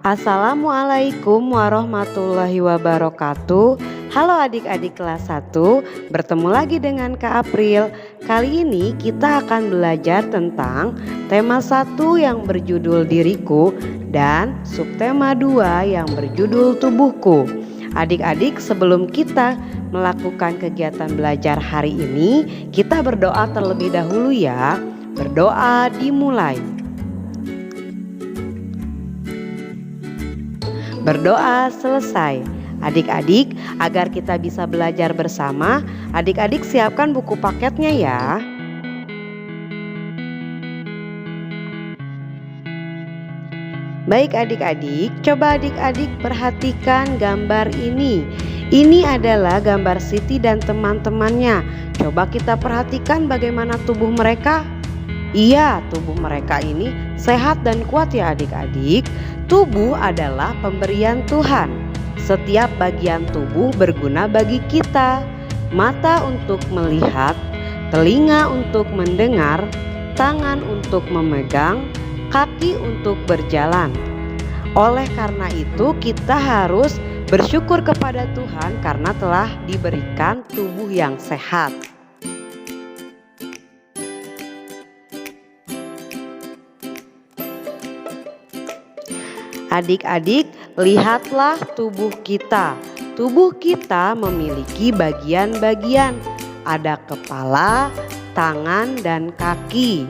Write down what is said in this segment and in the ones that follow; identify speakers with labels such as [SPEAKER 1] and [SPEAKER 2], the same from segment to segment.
[SPEAKER 1] Assalamualaikum warahmatullahi wabarakatuh. Halo adik-adik kelas 1, bertemu lagi dengan Kak April. Kali ini kita akan belajar tentang tema 1 yang berjudul diriku dan subtema 2 yang berjudul tubuhku. Adik-adik, sebelum kita melakukan kegiatan belajar hari ini, kita berdoa terlebih dahulu ya. Berdoa dimulai. Berdoa selesai. Adik-adik, agar kita bisa belajar bersama, adik-adik siapkan buku paketnya ya. Baik adik-adik, coba adik-adik perhatikan gambar ini. Ini adalah gambar Siti dan teman-temannya. Coba kita perhatikan bagaimana tubuh mereka. Iya, tubuh mereka ini sehat dan kuat ya adik-adik. Tubuh adalah pemberian Tuhan. Setiap bagian tubuh berguna bagi kita. Mata untuk melihat, telinga untuk mendengar, tangan untuk memegang, kaki untuk berjalan. Oleh karena itu kita harus bersyukur kepada Tuhan karena telah diberikan tubuh yang sehat. Adik-adik, lihatlah tubuh kita. Tubuh kita memiliki bagian-bagian. Ada kepala, tangan, dan kaki.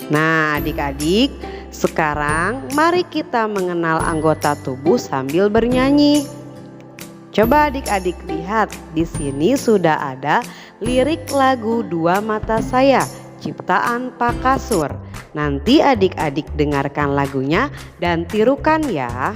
[SPEAKER 1] Nah, adik-adik, sekarang mari kita mengenal anggota tubuh sambil bernyanyi. Coba adik-adik lihat, di sini sudah ada lirik lagu Dua Mata Saya, ciptaan Pak Kasur. Nanti adik-adik dengarkan lagunya dan tirukan ya.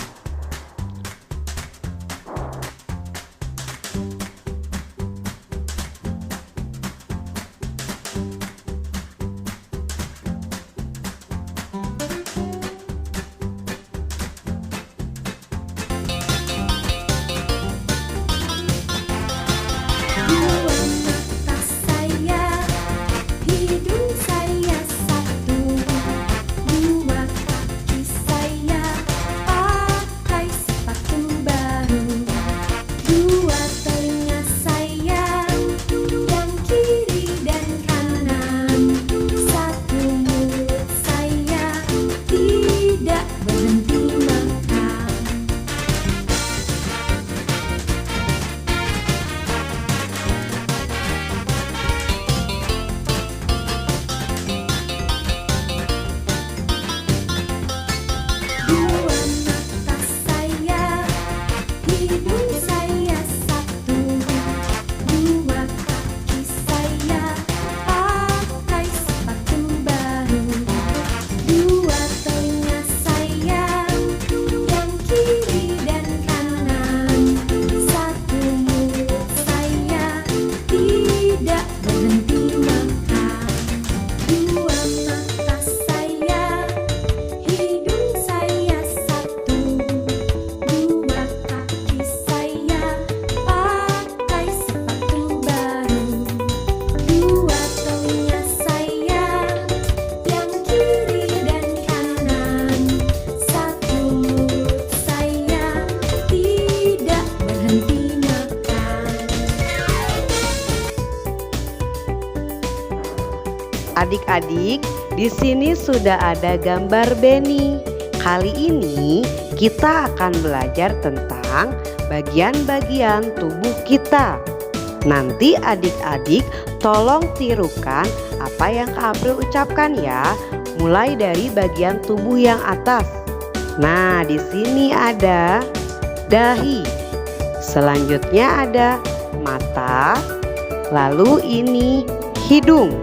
[SPEAKER 1] Adik-adik, di sini sudah ada gambar Beni. Kali ini kita akan belajar tentang bagian-bagian tubuh kita. Nanti adik-adik tolong tirukan apa yang Kak April ucapkan ya, mulai dari bagian tubuh yang atas. Nah, di sini ada dahi. Selanjutnya ada mata. Lalu ini hidung.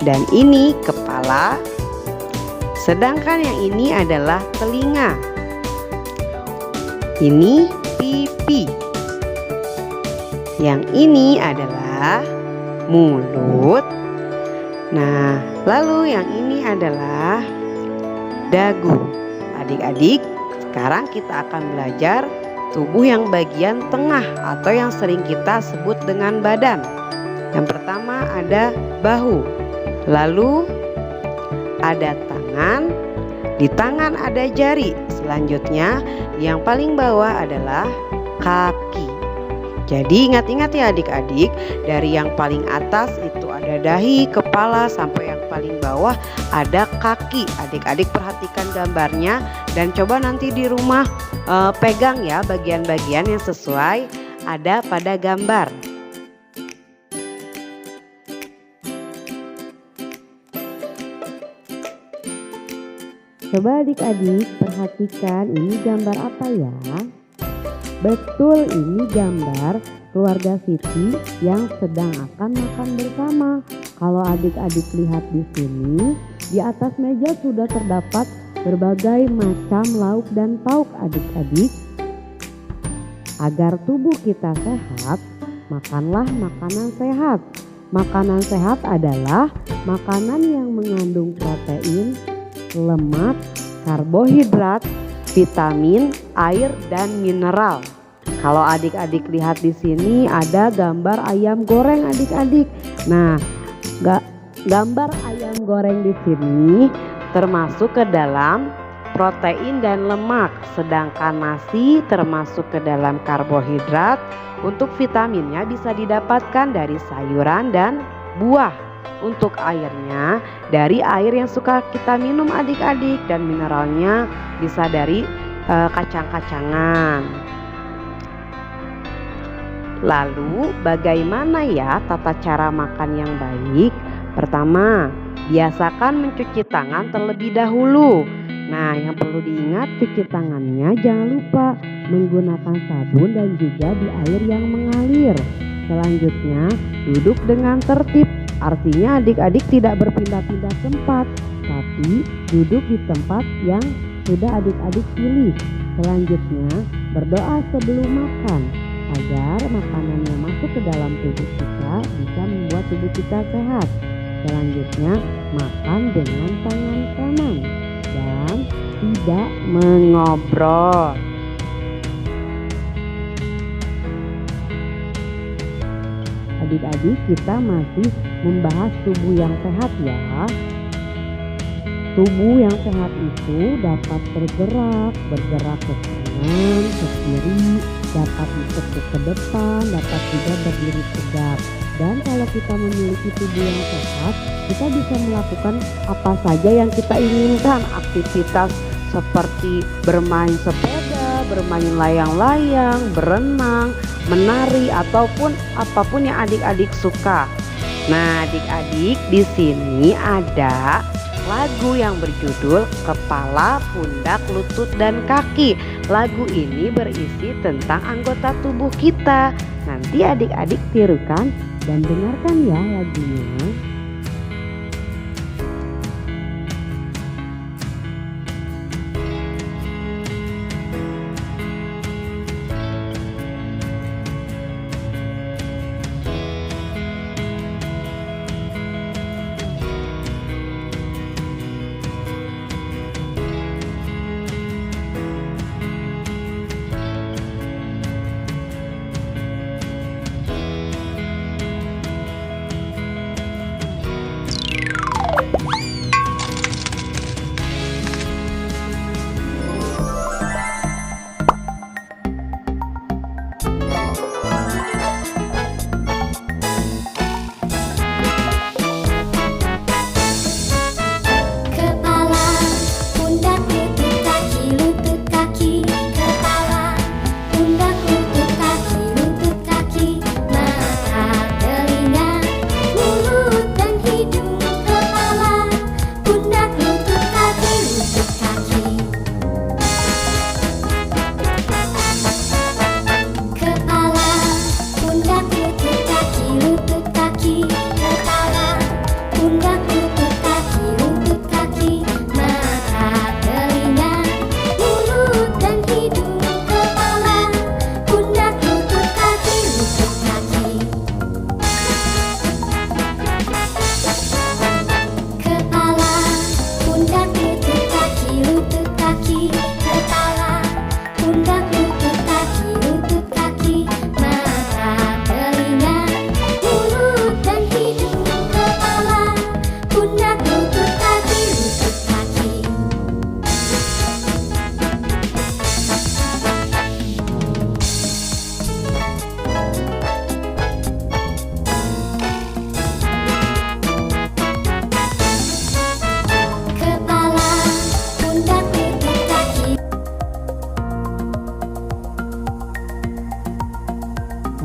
[SPEAKER 1] Dan ini kepala. Sedangkan yang ini adalah telinga. Ini pipi. Yang ini adalah mulut. Nah, lalu yang ini adalah dagu. Adik-adik, sekarang kita akan belajar tubuh yang bagian tengah atau yang sering kita sebut dengan badan. Yang pertama ada bahu. Lalu ada tangan, Di tangan ada jari. Selanjutnya yang paling bawah adalah kaki. Jadi ingat-ingat ya adik-adik, dari yang paling atas itu ada dahi, kepala, sampai yang paling bawah ada kaki. Adik-adik perhatikan gambarnya dan coba nanti di rumah pegang ya bagian-bagian yang sesuai ada pada gambar. Coba adik-adik perhatikan ini gambar apa ya? Betul, ini gambar keluarga Siti yang sedang akan makan bersama. Kalau adik-adik lihat di sini, di atas meja sudah terdapat berbagai macam lauk dan pauk adik-adik. Agar tubuh kita sehat, makanlah makanan sehat. Makanan sehat adalah makanan yang mengandung protein, lemak, karbohidrat, vitamin, air, dan mineral. Kalau adik-adik lihat di sini ada gambar ayam goreng adik-adik. Nah, gambar ayam goreng di sini termasuk ke dalam protein dan lemak, sedangkan nasi termasuk ke dalam karbohidrat. Untuk vitaminnya bisa didapatkan dari sayuran dan buah. Untuk airnya dari air yang suka kita minum adik-adik, dan mineralnya bisa dari kacang-kacangan. Lalu bagaimana ya tata cara makan yang baik? Pertama, biasakan mencuci tangan terlebih dahulu. Nah, yang perlu diingat, cuci tangannya jangan lupa menggunakan sabun dan juga di air yang mengalir. Selanjutnya, duduk dengan tertib. Artinya adik-adik tidak berpindah-pindah tempat, tapi duduk di tempat yang sudah adik-adik pilih. Selanjutnya, berdoa sebelum makan agar makanan yang masuk ke dalam tubuh kita bisa membuat tubuh kita sehat. Selanjutnya, makan dengan tangan kanan dan tidak mengobrol. Adik-adik, kita masih membahas tubuh yang sehat ya. Tubuh yang sehat itu dapat bergerak ke kanan, ke kiri, dapat ditekuk ke depan, dapat juga berdiri tegak. Dan kalau kita memiliki tubuh yang sehat, kita bisa melakukan apa saja yang kita inginkan. Aktivitas seperti bermain sepeda, bermain layang-layang, berenang, menari, ataupun apapun yang adik-adik suka. Nah, adik-adik, di sini ada lagu yang berjudul Kepala, Pundak, Lutut, dan Kaki. Lagu ini berisi tentang anggota tubuh kita. Nanti adik-adik tirukan dan dengarkan ya lagunya.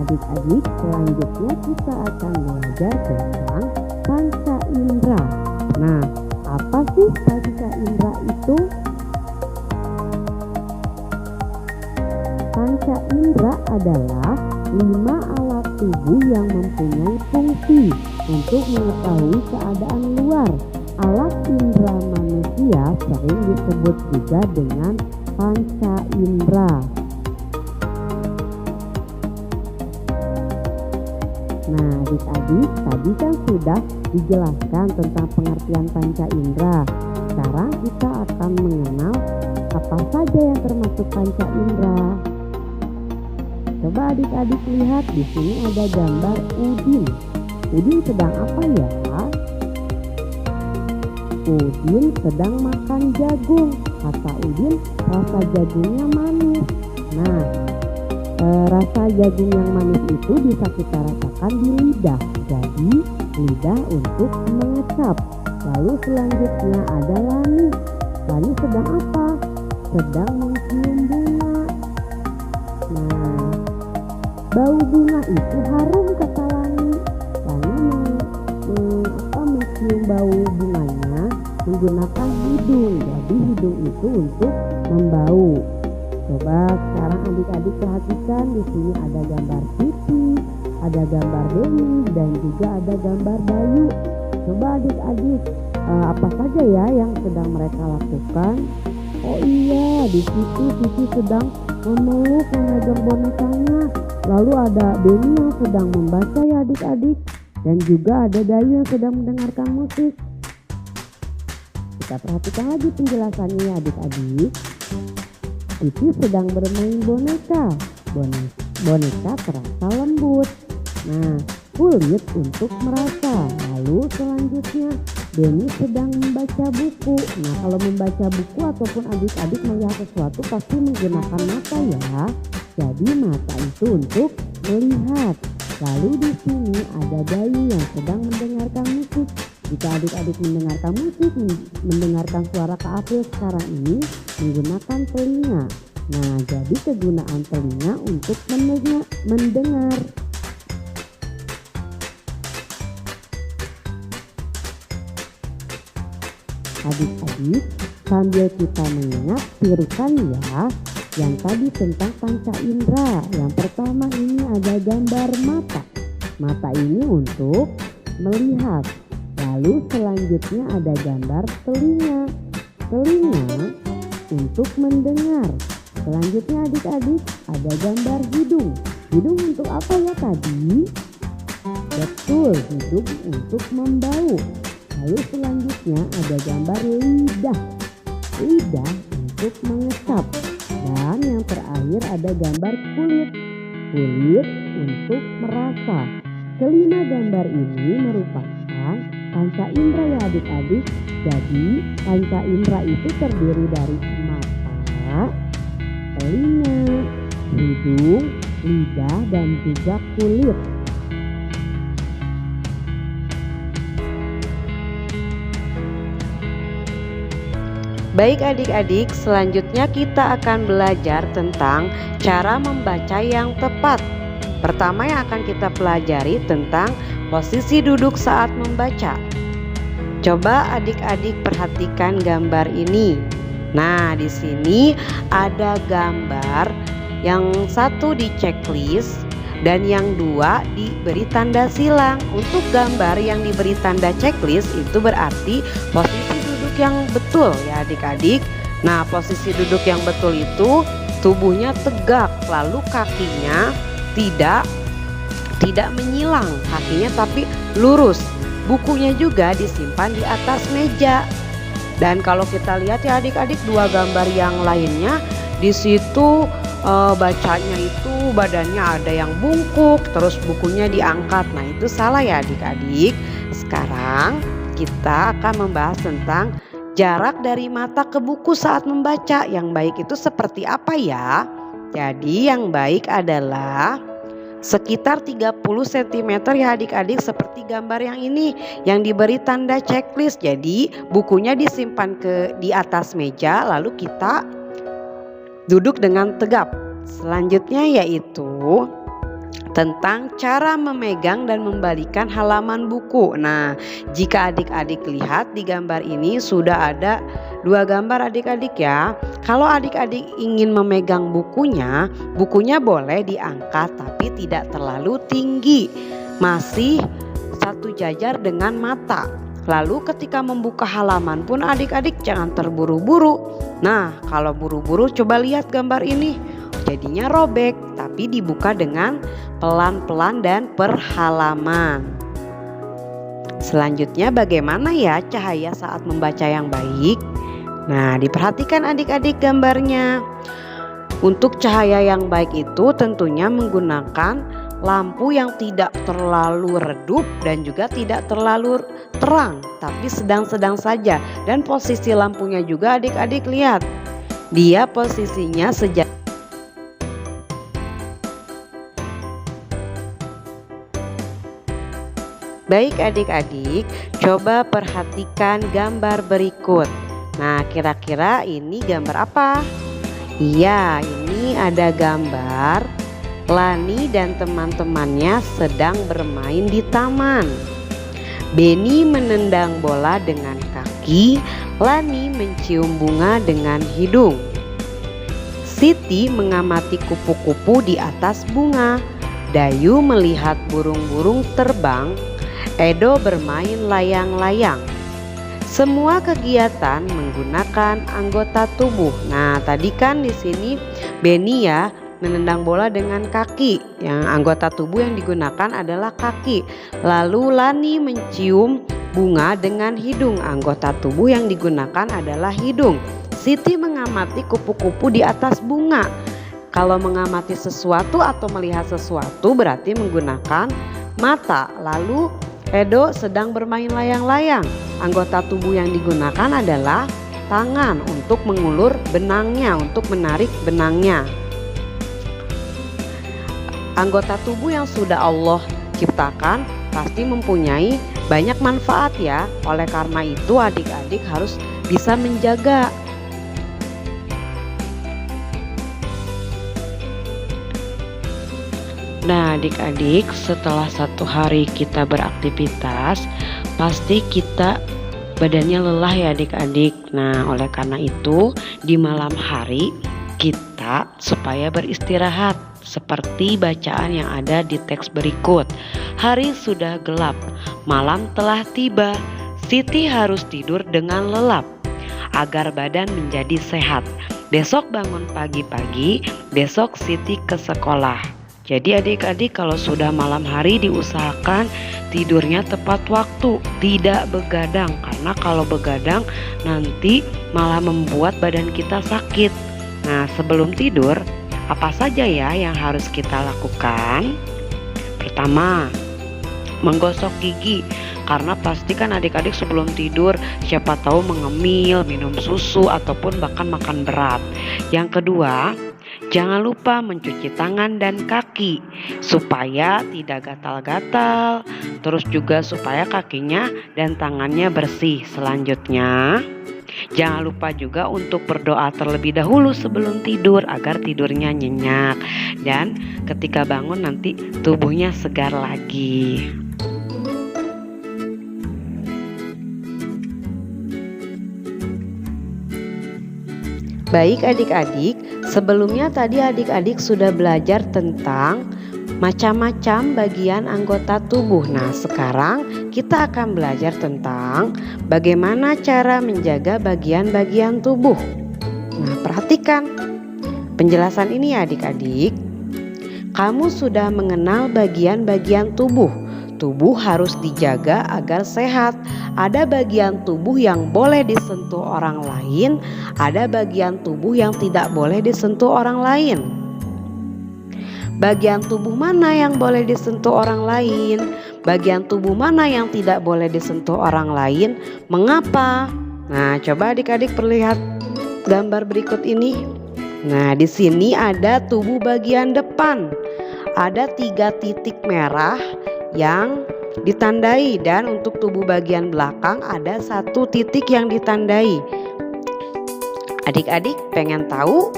[SPEAKER 1] adik-adik, selanjutnya kita akan belajar tentang panca indera. Nah, apa sih panca indera itu? Panca indera adalah 5 alat tubuh yang mempunyai fungsi untuk mengetahui keadaan luar. Alat indera manusia sering disebut juga dengan panca indera. Nah, adik-adik, tadi kan sudah dijelaskan tentang pengertian panca indera. Sekarang kita akan mengenal apa saja yang termasuk panca indera. Coba adik-adik lihat, di sini ada gambar Udin. Udin sedang apa ya? Udin sedang makan jagung. Kata Udin, rasa jagungnya manis. Nah, rasa jagung yang manis itu bisa kita rasakan di lidah. Jadi lidah untuk mengecap. Lalu selanjutnya ada Lani. Lani sedang apa? Sedang mencium bunga. Nah, bau bunga itu harum kata Lani. Lani mencium bau bunganya menggunakan hidung. Jadi hidung itu untuk membau. Coba sekarang adik-adik perhatikan, di sini ada gambar Siti, ada gambar Dewi, dan juga ada gambar Bayu. Coba adik-adik, apa saja ya yang sedang mereka lakukan? Oh iya, di situ Siti sedang memeluk memegang bonekanya. Lalu ada Beni yang sedang membaca ya adik-adik, dan juga ada Dayu yang sedang mendengarkan musik. Kita perhatikan lagi penjelasannya ya adik-adik. Siti sedang bermain boneka. Boneka terasa lembut. Nah, kulit untuk merasa. Lalu selanjutnya Beni sedang membaca buku. Nah, kalau membaca buku ataupun adik-adik melihat sesuatu pasti menggunakan mata ya. Jadi mata itu untuk melihat. Lalu di sini ada Dayu yang sedang mendengarkan musik. Jika adik-adik mendengarkan musik, mendengarkan suara Kak April sekarang ini menggunakan telinga. Nah, jadi kegunaan telinga untuk mendengar. Adik-adik, sambil kita mengingat, tirukan ya yang tadi tentang panca indera. Yang pertama ini ada gambar mata. Mata ini untuk melihat. Lalu selanjutnya ada gambar telinga. Telinga untuk mendengar. Selanjutnya adik-adik ada gambar hidung. Hidung untuk apa ya tadi? Betul, hidung untuk membau. Lalu selanjutnya ada gambar lidah. Lidah untuk mengecap. Dan yang terakhir ada gambar kulit. Kulit untuk merasa. Kelima gambar ini merupakan panca indera ya adik-adik. Jadi panca indera itu terdiri dari mata, telinga, hidung, lidah, dan juga kulit. Baik adik-adik, selanjutnya kita akan belajar tentang cara membaca yang tepat. Pertama yang akan kita pelajari tentang posisi duduk saat membaca. Coba adik-adik perhatikan gambar ini. Nah, di sini ada gambar yang satu di checklist dan yang dua diberi tanda silang. Untuk gambar yang diberi tanda checklist itu berarti posisi duduk yang betul ya adik-adik. Nah, posisi duduk yang betul itu tubuhnya tegak, lalu kakinya tidak menyilang, kakinya tapi lurus. Bukunya juga disimpan di atas meja. Dan kalau kita lihat ya adik-adik, dua gambar yang lainnya di situ bacanya itu badannya ada yang bungkuk, terus bukunya diangkat. Nah, itu salah ya adik-adik. Sekarang kita akan membahas tentang jarak dari mata ke buku saat membaca. Yang baik itu seperti apa ya? Jadi yang baik adalah sekitar 30 cm ya adik-adik, seperti gambar yang ini yang diberi tanda checklist. Jadi bukunya disimpan di atas meja, lalu kita duduk dengan tegap. Selanjutnya yaitu tentang cara memegang dan membalikan halaman buku. Nah, jika adik-adik lihat di gambar ini sudah ada 2 gambar adik-adik ya. Kalau adik-adik ingin memegang bukunya, bukunya boleh diangkat tapi tidak terlalu tinggi. Masih satu jajar dengan mata. Lalu ketika membuka halaman pun adik-adik jangan terburu-buru. Nah, kalau buru-buru coba lihat gambar ini. Jadinya robek, tapi dibuka dengan pelan-pelan dan per halaman. Selanjutnya bagaimana ya cahaya saat membaca yang baik? Nah, diperhatikan adik-adik gambarnya. Untuk cahaya yang baik itu tentunya menggunakan lampu yang tidak terlalu redup dan juga tidak terlalu terang, tapi sedang-sedang saja. Dan posisi lampunya juga adik-adik lihat. Dia posisinya Baik adik-adik, coba perhatikan gambar berikut. Nah, kira-kira ini gambar apa? Iya, ini ada gambar Lani dan teman-temannya sedang bermain di taman. Beni menendang bola dengan kaki, Lani mencium bunga dengan hidung. Siti mengamati kupu-kupu di atas bunga. Dayu melihat burung-burung terbang. Edo bermain layang-layang. Semua kegiatan menggunakan anggota tubuh. Nah, tadi kan di sini Beni ya menendang bola dengan kaki. Yang anggota tubuh yang digunakan adalah kaki. Lalu Lani mencium bunga dengan hidung. Anggota tubuh yang digunakan adalah hidung. Siti mengamati kupu-kupu di atas bunga. Kalau mengamati sesuatu atau melihat sesuatu berarti menggunakan mata. Lalu Edo sedang bermain layang-layang. Anggota tubuh yang digunakan adalah tangan untuk mengulur benangnya, untuk menarik benangnya. Anggota tubuh yang sudah Allah ciptakan pasti mempunyai banyak manfaat ya. Oleh karena itu adik-adik harus bisa menjaga. Nah adik-adik, setelah 1 hari kita beraktivitas pasti kita badannya lelah ya adik-adik. Nah oleh karena itu di malam hari kita supaya beristirahat seperti bacaan yang ada di teks berikut. Hari sudah gelap, malam telah tiba. Siti harus tidur dengan lelap agar badan menjadi sehat. Besok bangun pagi-pagi, besok Siti ke sekolah. Jadi adik-adik kalau sudah malam hari diusahakan tidurnya tepat waktu, tidak begadang. Karena kalau begadang nanti malah membuat badan kita sakit. Nah sebelum tidur apa saja ya yang harus kita lakukan? Pertama, menggosok gigi. Karena pasti kan adik-adik sebelum tidur siapa tahu mengemil, minum susu ataupun bahkan makan berat. Yang kedua, jangan lupa mencuci tangan dan kaki supaya tidak gatal-gatal, terus juga supaya kakinya dan tangannya bersih. Selanjutnya, jangan lupa juga untuk berdoa terlebih dahulu sebelum tidur agar tidurnya nyenyak dan ketika bangun nanti tubuhnya segar lagi. Baik adik-adik, sebelumnya tadi adik-adik sudah belajar tentang macam-macam bagian anggota tubuh. Nah sekarang kita akan belajar tentang bagaimana cara menjaga bagian-bagian tubuh. Nah perhatikan penjelasan ini ya adik-adik. Kamu sudah mengenal bagian-bagian tubuh. Tubuh harus dijaga agar sehat. Ada bagian tubuh yang boleh disentuh orang lain, ada bagian tubuh yang tidak boleh disentuh orang lain. Bagian tubuh mana yang boleh disentuh orang lain? Bagian tubuh mana yang tidak boleh disentuh orang lain? Mengapa? Nah, coba adik-adik perlihat gambar berikut ini. Nah, di sini ada tubuh bagian depan. Ada 3 titik merah yang ditandai dan untuk tubuh bagian belakang ada 1 titik yang ditandai. Adik-adik pengen tahu?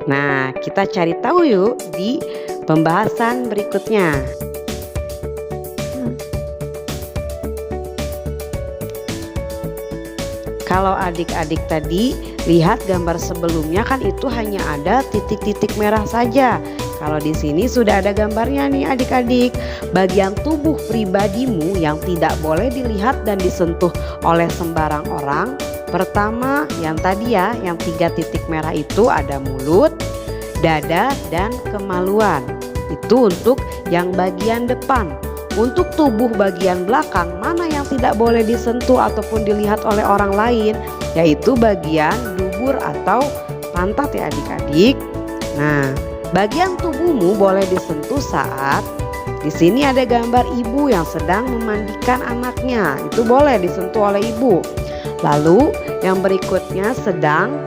[SPEAKER 1] Nah kita cari tahu yuk di pembahasan berikutnya. Kalau adik-adik tadi lihat gambar sebelumnya kan itu hanya ada titik-titik merah saja. Kalau di sini sudah ada gambarnya nih adik-adik. Bagian tubuh pribadimu yang tidak boleh dilihat dan disentuh oleh sembarang orang. Pertama yang tadi ya, yang 3 titik merah itu ada mulut, dada, dan kemaluan. Itu untuk yang bagian depan. Untuk tubuh bagian belakang, mana yang tidak boleh disentuh ataupun dilihat oleh orang lain, yaitu bagian dubur atau pantat ya adik-adik. Nah, bagian tubuhmu boleh disentuh saat di sini ada gambar ibu yang sedang memandikan anaknya, itu boleh disentuh oleh ibu. Lalu yang berikutnya sedang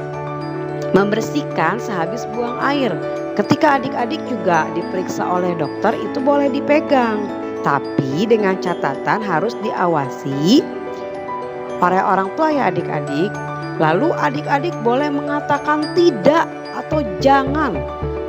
[SPEAKER 1] membersihkan sehabis buang air. Ketika adik-adik juga diperiksa oleh dokter itu boleh dipegang. Tapi dengan catatan harus diawasi oleh orang tua ya adik-adik. Lalu adik-adik boleh mengatakan tidak atau jangan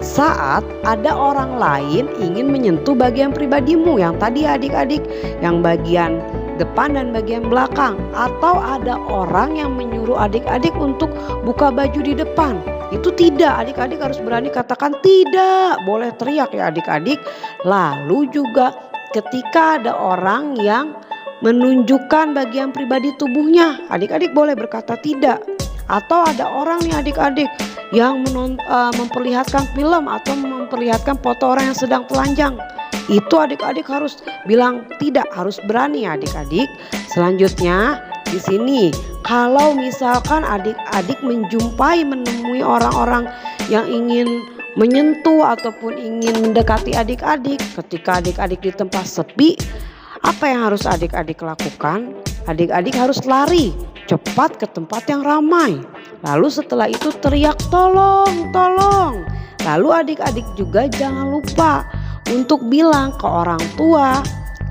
[SPEAKER 1] saat ada orang lain ingin menyentuh bagian pribadimu yang tadi adik-adik, yang bagian depan dan bagian belakang, atau ada orang yang menyuruh adik-adik untuk buka baju di depan. Itu tidak, adik-adik harus berani katakan tidak, boleh teriak ya adik-adik. Lalu juga ketika ada orang yang menunjukkan bagian pribadi tubuhnya, adik-adik boleh berkata tidak. Atau ada orang nih adik-adik yang memperlihatkan film atau memperlihatkan foto orang yang sedang telanjang, itu adik-adik harus bilang tidak, harus berani ya adik-adik. Selanjutnya di sini kalau misalkan adik-adik menemui orang-orang yang ingin menyentuh ataupun ingin mendekati adik-adik, ketika adik-adik di tempat sepi, apa yang harus adik-adik lakukan? Adik-adik harus lari cepat ke tempat yang ramai. Lalu setelah itu teriak tolong, tolong. Lalu adik-adik juga jangan lupa untuk bilang ke orang tua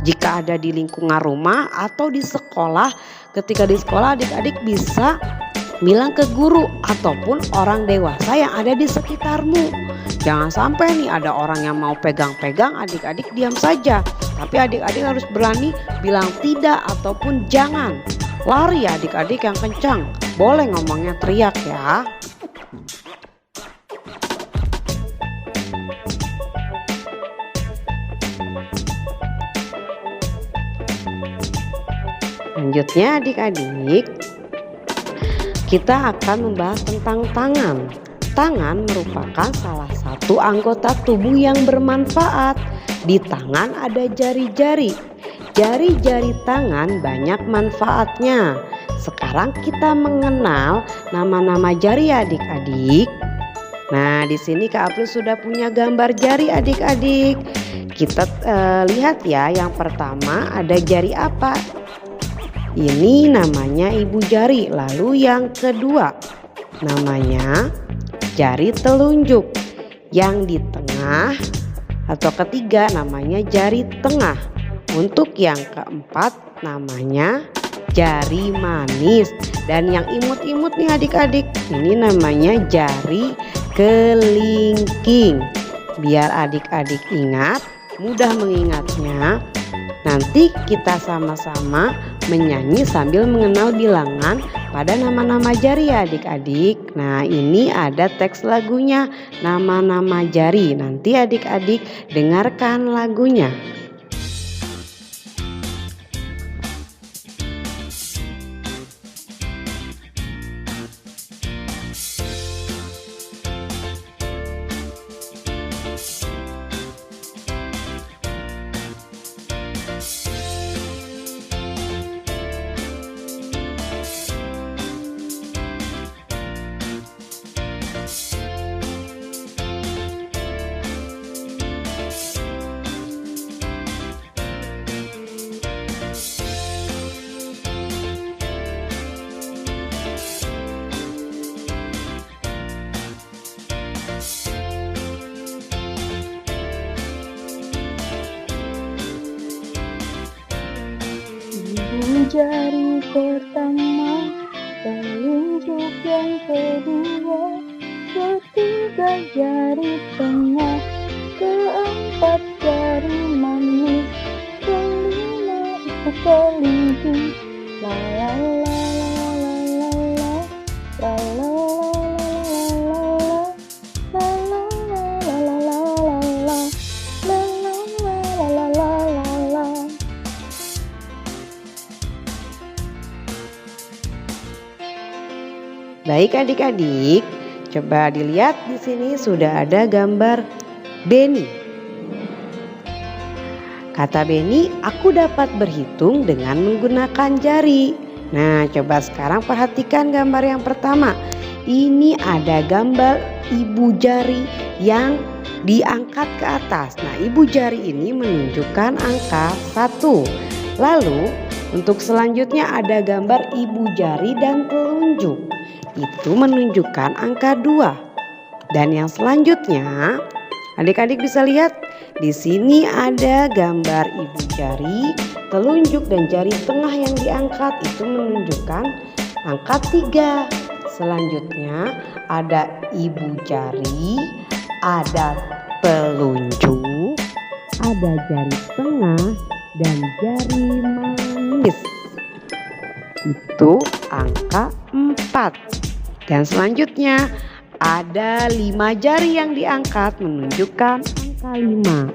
[SPEAKER 1] jika ada di lingkungan rumah atau di sekolah. Ketika di sekolah adik-adik bisa bilang ke guru ataupun orang dewasa yang ada di sekitarmu. Jangan sampai nih ada orang yang mau pegang-pegang, adik-adik diam saja. Tapi adik-adik harus berani bilang tidak ataupun jangan. Lari ya adik-adik yang kencang. Boleh ngomongnya teriak ya. Selanjutnya adik-adik, kita akan membahas tentang tangan. Tangan merupakan salah satu anggota tubuh yang bermanfaat. Di tangan ada jari-jari. Jari-jari tangan banyak manfaatnya. Sekarang kita mengenal nama-nama jari adik-adik. Nah, di sini Kak April sudah punya gambar jari adik-adik. Kita lihat ya, yang pertama ada jari apa? Ini namanya ibu jari. Lalu yang kedua namanya jari telunjuk. Yang di tengah atau ketiga namanya jari tengah. Untuk yang keempat namanya jari manis. Dan yang imut-imut nih adik-adik, ini namanya jari kelingking. Biar adik-adik ingat, mudah mengingatnya. Nanti kita sama-sama menyanyi sambil mengenal bilangan pada nama-nama jari ya adik-adik. Nah, ini ada teks lagunya, nama-nama jari. Nanti adik-adik dengarkan lagunya.
[SPEAKER 2] Jari pertama, telunjuk yang kedua, ketiga jari tengah, keempat
[SPEAKER 1] Baik adik-adik, coba dilihat di sini sudah ada gambar Beni. Kata Beni, aku dapat berhitung dengan menggunakan jari. Nah, coba sekarang perhatikan gambar yang pertama. Ini ada gambar ibu jari yang diangkat ke atas. Nah, ibu jari ini menunjukkan angka 1. Lalu untuk selanjutnya ada gambar ibu jari dan telunjuk. Itu menunjukkan angka 2. Dan yang selanjutnya, adik-adik bisa lihat di sini ada gambar ibu jari, telunjuk dan jari tengah yang diangkat. Itu menunjukkan angka 3. Selanjutnya ada ibu jari, ada telunjuk, ada jari tengah dan jari manis. Itu angka 4. Dan selanjutnya ada 5 jari yang diangkat menunjukkan angka 5.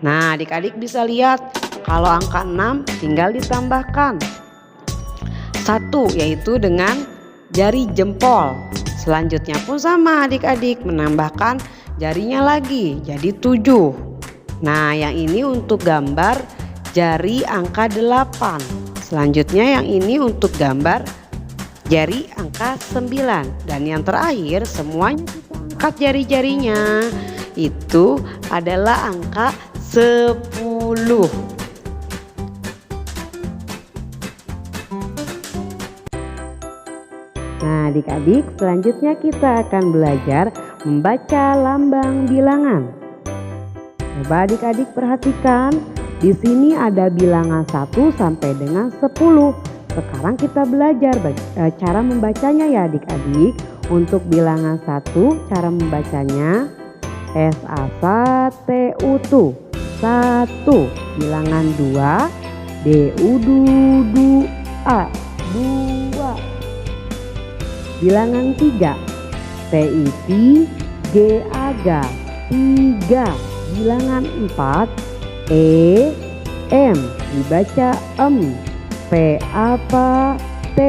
[SPEAKER 1] Nah, adik-adik bisa lihat kalau angka 6 tinggal ditambahkan 1, yaitu dengan jari jempol. Selanjutnya pun sama adik-adik, menambahkan jarinya lagi jadi 7. Nah, yang ini untuk gambar jari angka 8. Selanjutnya yang ini untuk gambar jari angka 9. Dan yang terakhir semuanya kita angkat jari-jarinya. Itu adalah angka 10. Nah, adik-adik, selanjutnya kita akan belajar membaca lambang bilangan. Coba adik-adik perhatikan, di sini ada bilangan 1 sampai dengan 10. Sekarang kita belajar cara membacanya ya adik-adik. Untuk bilangan 1, cara membacanya S-A-S-T-U-T 1. Bilangan 2, D-U-D-U-A 2. Bilangan 3, T-I-T-G-A-G 3. Bilangan 4, E-M dibaca P-A-P-T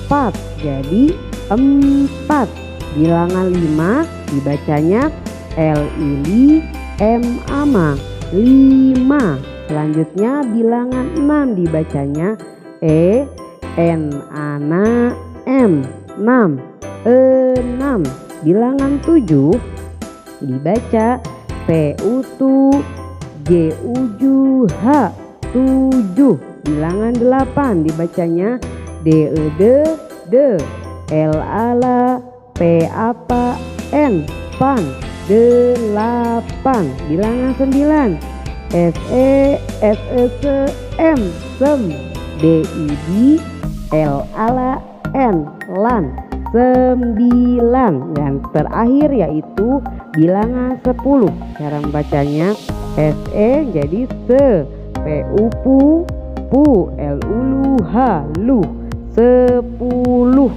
[SPEAKER 1] 4, jadi 4. Bilangan 5 dibacanya L-I-M-A 5. Selanjutnya bilangan 6 dibacanya E-N-A-M 6. Bilangan 7 dibaca P-U-T-G-U-H 7. Bilangan 8 dibacanya D-E-D-D L-A-L-P-A-P-N pan 8. Bilangan 9 S-E-S-E-S-M sem D-I-D-L-A-N lan 9. Yang terakhir yaitu bilangan 10. Cara membacanya S-E jadi se P-U-P pu L-U-L-H lu 10.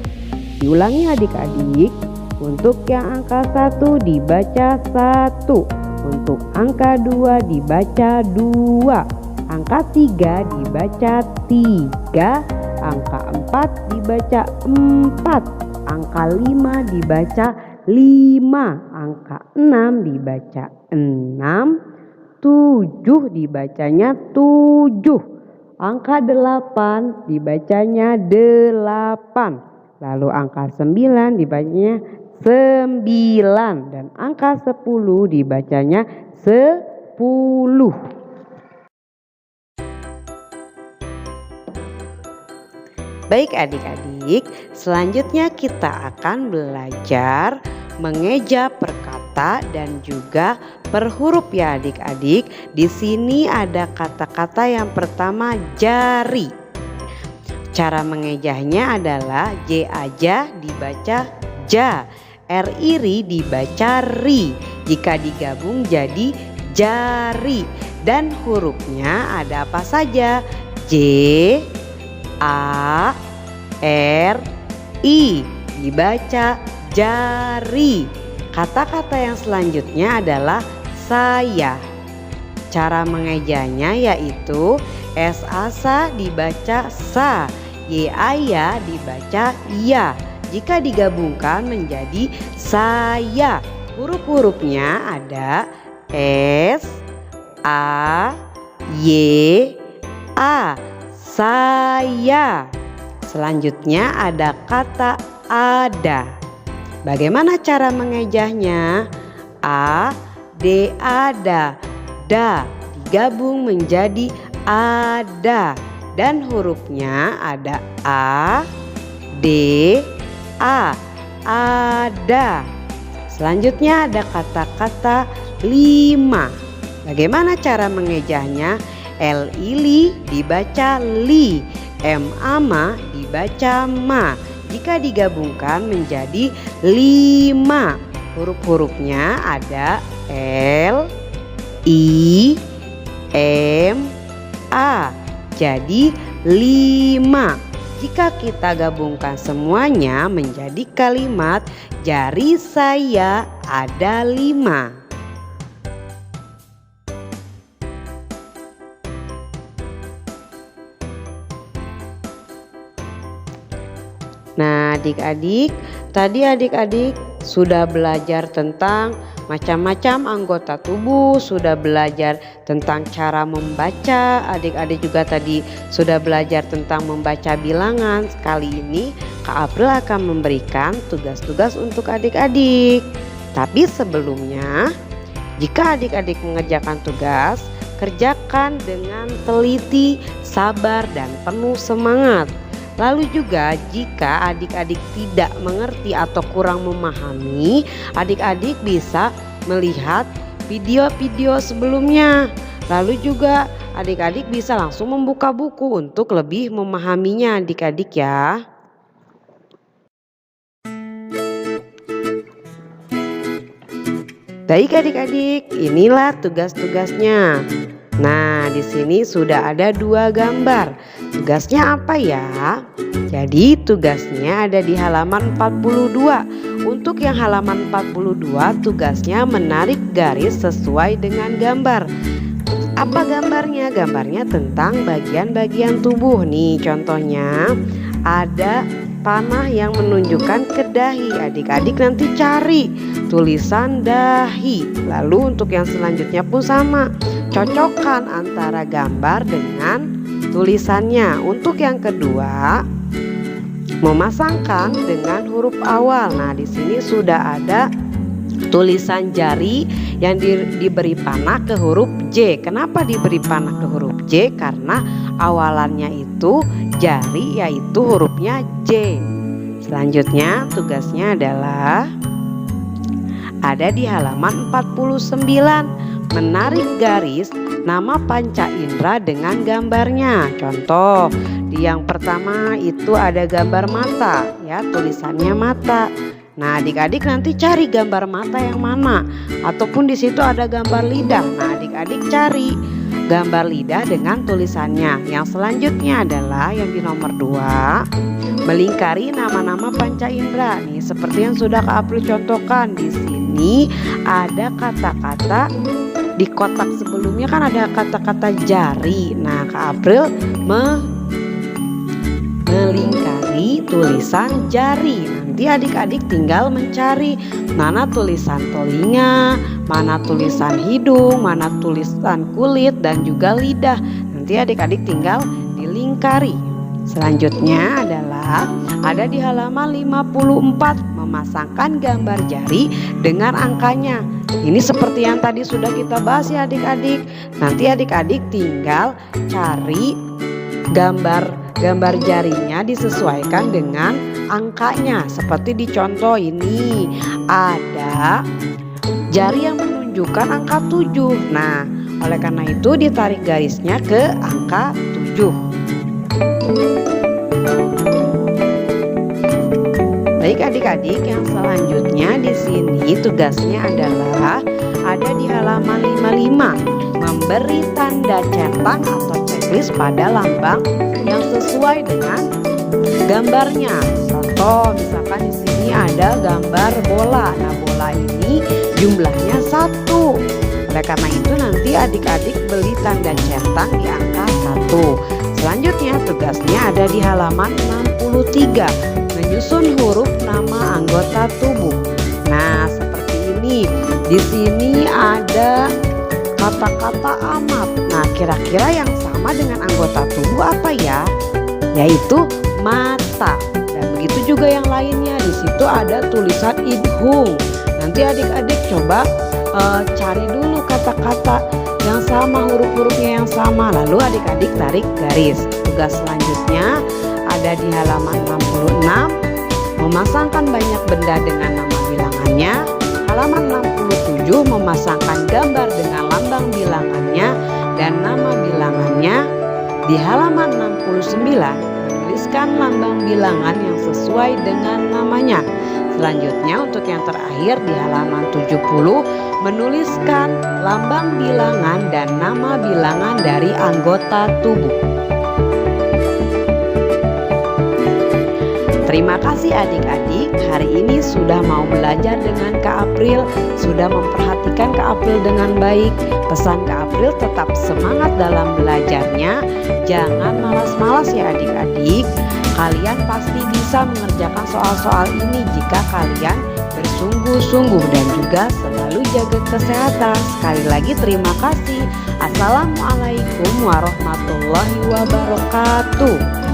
[SPEAKER 1] Diulangi adik-adik. Untuk yang angka 1 dibaca 1. Untuk angka 2 dibaca 2. Angka 3 dibaca 3. Angka 4 dibaca 4. Angka 5 dibaca 5. Angka 6 dibaca 6. 7 dibacanya 7. Angka 8 dibacanya 8. Lalu angka 9 dibacanya 9. Dan angka 10 dibacanya 10. Baik adik-adik, selanjutnya kita akan belajar mengeja per kata dan juga per huruf ya adik-adik. Di sini ada kata-kata yang pertama jari. Cara mengejanya adalah J aja dibaca ja, R iri dibaca ri. Jika digabung jadi jari. Dan hurufnya ada apa saja? J, A, R, I dibaca jari. Kata-kata yang selanjutnya adalah saya. Cara mengejanya yaitu S-A-S-A dibaca sa, Y-A-Ya dibaca ya. jika digabungkan menjadi saya. Huruf-hurufnya ada S, A, Y, A. Saya. Selanjutnya ada kata ada. Bagaimana cara mengejahnya? A, D, ada. Da digabung menjadi ada. Dan hurufnya ada A, D, A. Ada. Selanjutnya ada kata-kata lima. Bagaimana cara mengejahnya? L, ili dibaca li. M, ama dibaca ma. Jika digabungkan menjadi lima. Huruf-hurufnya ada L, I, M, A. Jadi lima. Jika kita gabungkan semuanya menjadi kalimat jari saya ada 5. Nah, adik-adik, tadi adik-adik sudah belajar tentang macam-macam anggota tubuh, sudah belajar tentang cara membaca. Adik-adik juga tadi sudah belajar tentang membaca bilangan. Kali ini Kak April akan memberikan tugas-tugas untuk adik-adik. Tapi sebelumnya, jika adik-adik mengerjakan tugas, kerjakan dengan teliti, sabar, dan penuh semangat. Lalu juga jika adik-adik tidak mengerti atau kurang memahami, adik-adik bisa melihat video-video sebelumnya. Lalu juga adik-adik bisa langsung membuka buku untuk lebih memahaminya adik-adik ya. Baik adik-adik, inilah tugas-tugasnya. Nah, di sini sudah ada 2 gambar. Tugasnya apa ya? Jadi tugasnya ada di halaman 42. Untuk yang halaman 42 tugasnya menarik garis sesuai dengan gambar. Apa gambarnya? Gambarnya tentang bagian-bagian tubuh. Nih contohnya ada panah yang menunjukkan ke dahi. Adik-adik nanti cari tulisan dahi. Lalu untuk yang selanjutnya pun sama. Cocokkan antara gambar dengan tulisannya. Untuk yang kedua, memasangkan dengan huruf awal. Nah, di sini sudah ada tulisan jari yang diberi panah ke huruf J. Kenapa diberi panah ke huruf J? Karena awalannya itu jari, yaitu hurufnya J. Selanjutnya tugasnya adalah ada di halaman 49. Menarik garis nama panca indera dengan gambarnya. Contoh, di yang pertama itu ada gambar mata, ya, tulisannya mata. Nah, adik-adik nanti cari gambar mata yang mana, ataupun di situ ada gambar lidah. Nah, adik-adik cari gambar lidah dengan tulisannya. Yang selanjutnya adalah yang di nomor 2, melingkari nama-nama panca indera. Nih, seperti yang sudah Kak April contohkan di sini ada kata-kata. Di kotak sebelumnya kan ada kata-kata jari. Nah, Kak April melingkari tulisan jari. Nanti adik-adik tinggal mencari mana tulisan telinga, mana tulisan hidung, mana tulisan kulit, dan juga lidah. Nanti adik-adik tinggal dilingkari. Selanjutnya adalah ada di halaman 54, memasangkan gambar jari dengan angkanya. Ini seperti yang tadi sudah kita bahas ya adik-adik. Nanti adik-adik tinggal cari gambar jarinya disesuaikan dengan angkanya. Seperti di contoh ini ada jari yang menunjukkan angka 7. Nah, oleh karena itu ditarik garisnya ke angka 7. Baik adik-adik, yang selanjutnya di sini tugasnya adalah ada di halaman 55, memberi tanda centang atau checklist pada lambang yang sesuai dengan gambarnya. Contoh, misalkan di sini ada gambar bola. Nah, bola ini jumlahnya 1. Oleh karena itu nanti adik-adik beri tanda centang di angka 1. Selanjutnya tugasnya ada di halaman 63, menyusun huruf nama anggota tubuh. Nah, seperti ini. Di sini ada kata-kata amat. Nah, kira-kira yang sama dengan anggota tubuh apa ya? Yaitu mata. Dan begitu juga yang lainnya. Di situ ada tulisan idhung. Nanti adik-adik coba cari dulu kata-kata yang sama, huruf-hurufnya yang sama. Lalu adik-adik tarik garis. Tugas selanjutnya ada di halaman 66, memasangkan banyak benda dengan nama bilangannya. Halaman 67, memasangkan gambar dengan lambang bilangannya dan nama bilangannya. Di halaman 69, menuliskan lambang bilangan yang sesuai dengan namanya. Selanjutnya untuk yang terakhir di halaman 70, menuliskan lambang bilangan dan nama bilangan dari anggota tubuh. Terima kasih adik-adik, hari ini sudah mau belajar dengan Kak April, sudah memperhatikan Kak April dengan baik. Pesan Kak April, tetap semangat dalam belajarnya, jangan malas-malas ya adik-adik. Kalian pasti bisa mengerjakan soal-soal ini jika kalian bersungguh-sungguh dan juga selalu jaga kesehatan. Sekali lagi terima kasih. Assalamualaikum warahmatullahi wabarakatuh.